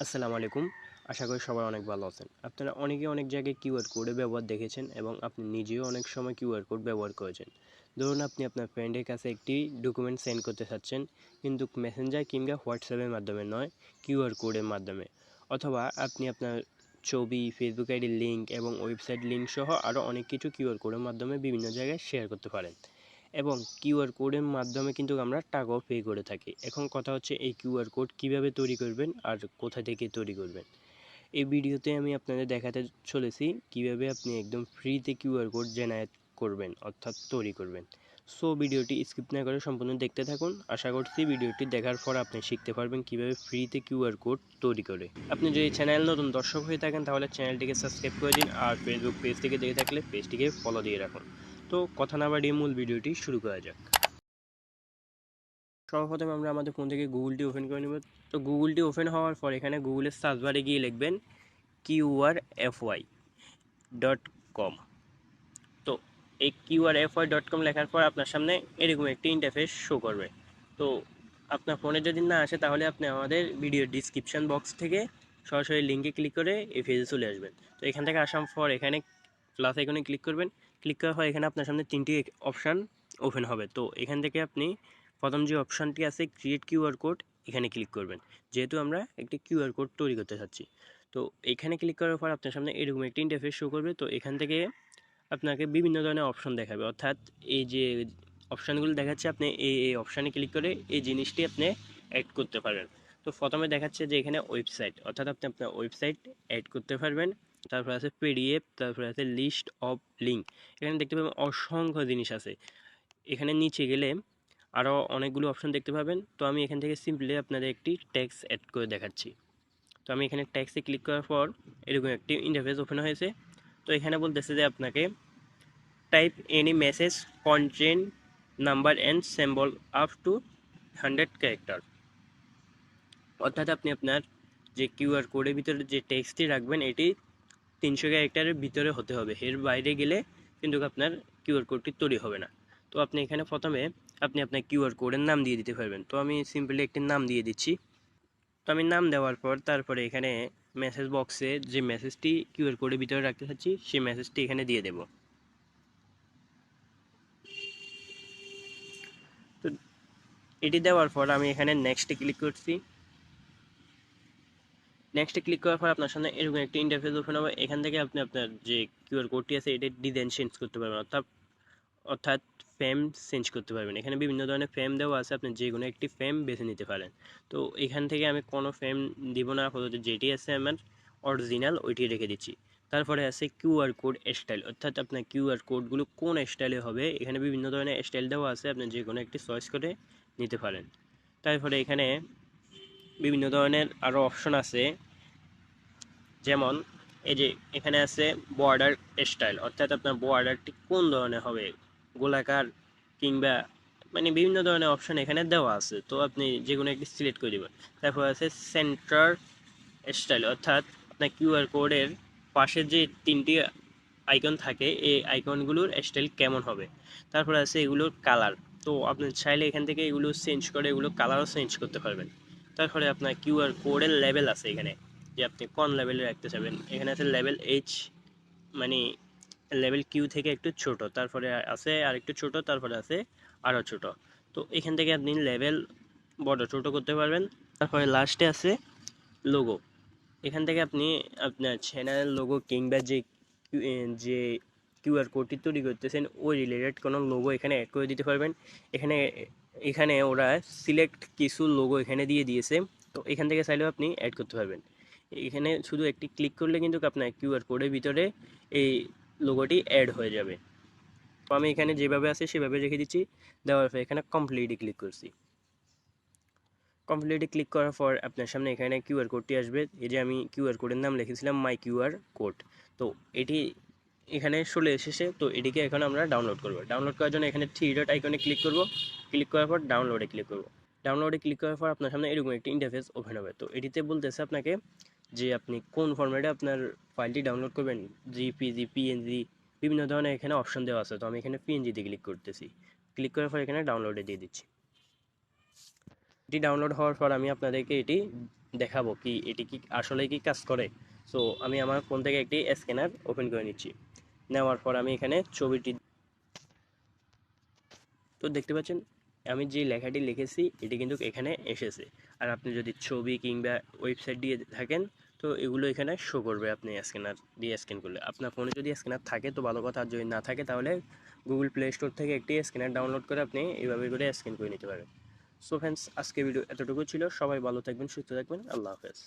আসসালামু আলাইকুম। আশা করি সবাই অনেক ভালো আছেন। আপনারা অনেকে অনেক জায়গায় কিউআর কোডের ব্যবহার দেখেছেন এবং আপনি নিজেও অনেক সময় কিউআর কোড ব্যবহার করেছেন। ধরুন আপনি আপনার ফ্রেন্ডের কাছে একটি ডকুমেন্ট সেন্ড করতে চাচ্ছেন, কিন্তু মেসেঞ্জার কিংবা হোয়াটসঅ্যাপের মাধ্যমে নয়, কিউআর কোডের মাধ্যমে। অথবা আপনি আপনার ছবি, ফেসবুক আইডির লিঙ্ক এবং ওয়েবসাইট লিঙ্ক সহ আরও অনেক কিছু কিউআর কোডের মাধ্যমে বিভিন্ন জায়গায় শেয়ার করতে পারেন। এবং কিউআর কোডের মাধ্যমে কিন্তু আমরা টাকাও পে করে থাকি। এখন কথা হচ্ছে এই কিউআর কোড কীভাবে তৈরি করবেন আর কোথা থেকে তৈরি করবেন। এই ভিডিওতে আমি আপনাদের দেখাতে চলেছি কিভাবে আপনি একদম ফ্রিতে কিউআর কোড জেনারেট করবেন অর্থাৎ তৈরি করবেন। সো ভিডিওটি স্কিপ না করে সম্পূর্ণ দেখতে থাকুন। আশা করছি ভিডিওটি দেখার পর আপনি শিখতে পারবেন কিভাবে ফ্রিতে কিউআর কোড তৈরি করে। আপনি যদি চ্যানেল নতুন দর্শক হয়ে থাকেন তাহলে চ্যানেলটিকে সাবস্ক্রাইব করে দিন, আর ফেসবুক পেজ থেকে দেখে থাকলে পেজটিকে ফলো দিয়ে রাখুন। তো কথা না বাড়িয়ে মূল ভিডিওটি শুরু করা যাক। সর্বপ্রথম আমরা আমাদের ফোন থেকে গুগলটি ওপেন করে নেব। তো গুগলটি ওপেন হওয়ার পর এখানে গুগলের সার্চ বারে গিয়ে লিখবেন qrfy.com। তো এই qrfy.com লেখার পর আপনার সামনে এরকম একটি ইন্টারফেস শো করবে। তো আপনার ফোনে যদি না আসে তাহলে আপনি আমাদের ভিডিও ডিসক্রিপশন বক্স থেকে সরাসরি লিঙ্কে ক্লিক করে এই পেজে চলে আসবেন। তো এখান থেকে আসার পর এখানে প্লাস আইকনে ক্লিক করবেন। ক্লিক করার পর এখানে আপনার সামনে তিনটি অপশান ওপেন হবে। তো এখান থেকে আপনি প্রথম যে অপশানটি আছে ক্রিয়েট কিউআর কোড, এখানে ক্লিক করবেন, যেহেতু আমরা একটি কিউআর কোড তৈরি করতে চাচ্ছি। তো এখানে ক্লিক করার পর আপনার সামনে এরকম একটি ইন্টারফেস শো করবে। তো এখান থেকে আপনাকে বিভিন্ন ধরনের অপশন দেখাবে, অর্থাৎ এই যে অপশানগুলো দেখাচ্ছে আপনি এই অপশানে ক্লিক করে এই জিনিসটি আপনি অ্যাড করতে পারবেন। তো প্রথমে দেখাচ্ছে যে এখানে ওয়েবসাইট, অর্থাৎ আপনি আপনার ওয়েবসাইট অ্যাড করতে পারবেন। তারপর আছে পিডিএফ, তারপরে আছে লিস্ট অফ লিঙ্ক। এখানে দেখতে পাবেন অসংখ্য জিনিস আছে। এখানে নিচে গেলে আরও অনেকগুলো অপশন দেখতে পাবেন। তো আমি এখান থেকে সিম্পলি আপনাদের একটি ট্যাক্স অ্যাড করে দেখাচ্ছি। তো আমি এখানে ট্যাক্সে ক্লিক করার পর এরকম একটি ইন্টারফেস ওপেন হয়েছে। তো এখানে বলতেছে যে আপনাকে type any message content number and symbol up to 100 character. অর্থাৎ আপনি আপনার যে কিউআর কোডের ভিতরে যে টেক্সটটি রাখবেন এটি 300 ক্যারেক্টারের ভিতরে হতে হবে, এর বাইরে গেলে কিন্তু আপনার কিউআর কোডটি তৈরি হবে না। তো আপনি এখানে প্রথমে আপনি আপনার কিউআর কোডের নাম দিয়ে দিতে পারবেন। তো আমি সিম্পলি একটি নাম দিয়ে দিচ্ছি। তো আমি নাম দেওয়ার পর তারপরে এখানে মেসেজ বক্সে যে মেসেজটি কিউআর কোডের ভিতরে রাখতে চাচ্ছি সেই মেসেজটি এখানে দিয়ে দেব। তো এটি দেওয়ার পর আমি এখানে নেক্সটে ক্লিক করছি। নেক্সটে ক্লিক করার পর আপনার সামনে এরকম একটা ইন্টারফেস ওপেন হবে। এখান থেকে আপনি আপনার যে কিউআর কোডটি আছে এটার ডিজাইন চেঞ্জ করতে পারবেন, অর্থাৎ ফ্রেম চেঞ্জ করতে পারবেন। এখানে বিভিন্ন ধরনের ফ্রেম দেওয়া আছে, আপনি যে কোনো একটি ফ্রেম বেছে নিতে পারেন। তো এখান থেকে আমি কোনো ফ্রেম দিব না, আপাতত যেটি আছে আমার অরিজিনাল ওইটি রেখে দিচ্ছি। তারপরে আছে কিউআর কোড স্টাইল, অর্থাৎ আপনার কিউআর কোডগুলো কোন স্টাইলে হবে। এখানে বিভিন্ন ধরনের স্টাইল দেওয়া আছে, আপনি যে কোনো একটি চয়েস করে নিতে পারেন। তারপরে এখানে বিভিন্ন ধরনের আরও অপশন আছে, যেমন এই যে এখানে আছে বর্ডার স্টাইল, অর্থাৎ আপনার বর্ডারটি কোন ধরনের হবে, গোলাকার কিংবা মানে বিভিন্ন ধরনের অপশন এখানে দেওয়া আছে। তো আপনি যে কোনো একটি সিলেক্ট করে দেবেন। তারপর আছে সেন্টার স্টাইল, অর্থাৎ আপনার কিউআর কোডের পাশে যে তিনটি আইকন থাকে এই আইকনগুলোর স্টাইল কেমন হবে। তারপর আছে এগুলোর কালার। তো আপনি চাইলে এখান থেকে এগুলো চেঞ্জ করে এগুলো কালারও চেঞ্জ করতে পারবেন। তারপরে আপনার কিউআর কোডের লেভেল আছে এখানে, যে আপনি কোন লেভেলে রাখতে চাবেন। এখানে আছে লেভেল এইচ, মানে লেভেল কিউ থেকে একটু ছোট, তারপরে আছে আর একটু ছোট, তারপরে আছে আরও ছোট। তো এখান থেকে আপনি লেভেল বড় ছোট করতে পারবেন। তারপরে লাস্টে আছে লোগো। এখান থেকে আপনি আপনার চ্যানেল লোগো কিংবা যে কিউআর কোডটি তৈরি করতেছেন ওই রিলেটেড কোনো লোগো এখানে অ্যাড করে দিতে পারবেন। এখানে এখানে ওরা সিলেক্ট কিছু লোগো এখানে দিয়ে দিয়েছে। তো এখান থেকে চাইলেও আপনি অ্যাড করতে পারবেন। এখানে শুধু একটি ক্লিক করলে কিন্তু আপনার কিউআর কোডের ভিতরে এই লোগোটি অ্যাড হয়ে যাবে। তো আমি এখানে যেভাবে আছে সেভাবে রেখে দিচ্ছি। দেওয়ার পর এখানে কমপ্লিটে ক্লিক করছি। কমপ্লিটে ক্লিক করার পর আপনার সামনে এখানে কিউআর কোডটি আসবে। এই যে আমি কিউআর কোডের নাম লিখেছিলাম মাই কিউআর কোড। তো এটি এখানে চলে এসেছে। তো এটিকে এখন আমরা ডাউনলোড করব। ডাউনলোড করার জন্য এখানে থ্রি ডট আইকনে ক্লিক করব। ক্লিক করার পর ডাউনলোডে ক্লিক করব। ডাউনলোডে ক্লিক করার পর আপনার সামনে এরকম একটি ইন্টারফেস ওপেন হবে। তো এটিতে বলতেছে আপনাকে যে আপনি কোন ফরম্যাটে আপনার ফাইলটি ডাউনলোড করবেন, জিপিজি, পিএনজি, বিভিন্ন ধরনের এখানে অপশন দেওয়া আছে। তো আমি এখানে পিএনজিতে ক্লিক করতেছি। ক্লিক করার পর এখানে ডাউনলোডে দিয়ে দিচ্ছি। এটি ডাউনলোড হওয়ার পর আমি আপনাদেরকে এটি দেখাবো কি এটি কি আসলে কি কাজ করে। সো আমি আমার ফোন থেকে একটি স্ক্যানার ওপেন করে নিচ্ছি। নেওয়ার পর আমি এখানে ছবিটি, তো দেখতে পাচ্ছেন আমি যে লেখাটি লিখেছি এটি কিন্তু এখানে এসেছে। আর আপনি যদি ছবি কিংবা ওয়েবসাইট দিয়ে থাকেন তো এগুলো এখানে শো করবে। আপনি স্ক্যানার দিয়ে স্ক্যান করলে, আপনার ফোনে যদি স্ক্যানার থাকে তো ভালো কথা, আর যদি না থাকে তাহলে গুগল প্লে স্টোর থেকে একটি স্ক্যানার ডাউনলোড করে আপনি এইভাবে করে স্ক্যান করে নিতে পারবেন। সো ফ্রেন্ডস, আজকে ভিডিও এতটুকু ছিল। সবাই ভালো থাকবেন, সুস্থ থাকবেন, আল্লাহ হাফেজ।